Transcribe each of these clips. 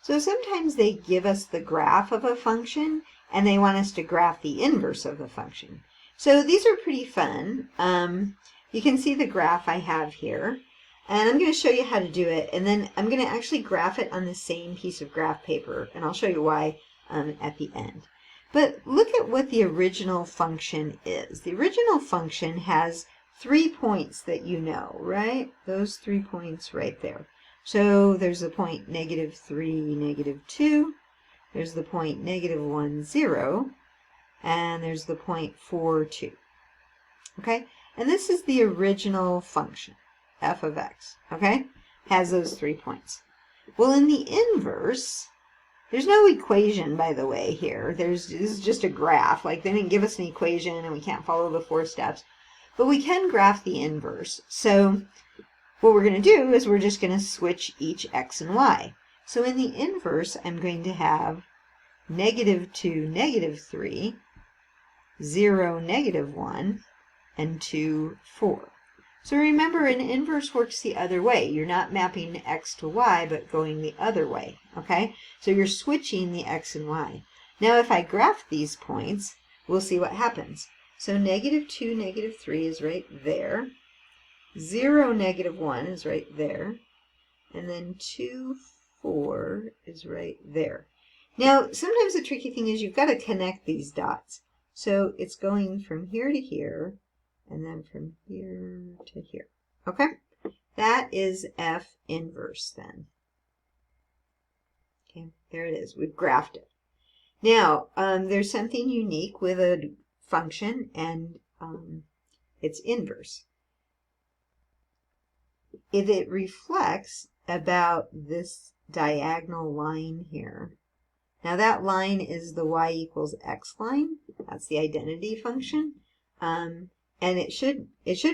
So sometimes they give us the graph of a function and they want us to graph the inverse of the function. So these are pretty fun. You can see the graph I have here. And I'm going to show you how to do it. And then I'm going to actually graph it on the same piece of graph paper. And I'll show you why at the end. But look at what the original function is. The original function has 3 points that you know, right? Those 3 points right there. So there's the point -3, -2. There's the point -1, 0. And there's the point 4, 2. Okay? And this is the original function, f of x. Okay? Has those 3 points. Well, in the inverse, there's no equation, by the way, here. This is just a graph. Like, they didn't give us an equation, and we can't follow the 4 steps. But we can graph the inverse. So what we're going to do is we're just going to switch each x and y. So in the inverse, I'm going to have -2, -3, 0, -1, and 2, 4. So remember, an inverse works the other way. You're not mapping x to y, but going the other way, okay? So you're switching the x and y. Now, if I graph these points, we'll see what happens. So -2, -3 is right there. 0, -1 is right there. And then 2, 4 is right there. Now, sometimes the tricky thing is you've got to connect these dots. So it's going from here to here, and then from here to here. Okay? That is f inverse then. Okay, there it is. We've graphed it. Now, there's something unique with a function, and its inverse. If it reflects about this diagonal line here. Now that line is the y equals x line. That's the identity function. And it should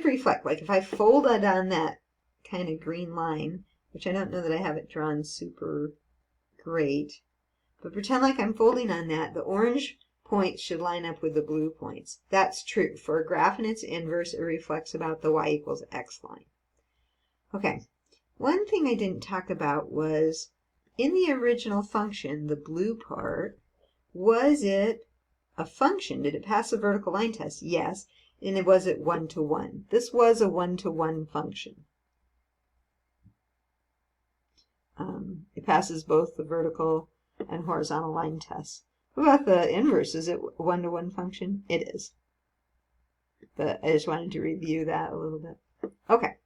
reflect. Like if I fold it on that kind of green line, which I don't know that I have it drawn super great, but pretend like I'm folding on that, the orange points should line up with the blue points. That's true. For a graph and its inverse, it reflects about the y equals x line. Okay, one thing I didn't talk about was, in the original function, the blue part, was it a function? Did it pass the vertical line test? Yes. And was it 1 to 1? This was a 1 to 1 function. It passes both the vertical and horizontal line tests. What about the inverse? Is it a 1 to 1 function? It is. But I just wanted to review that a little bit. Okay.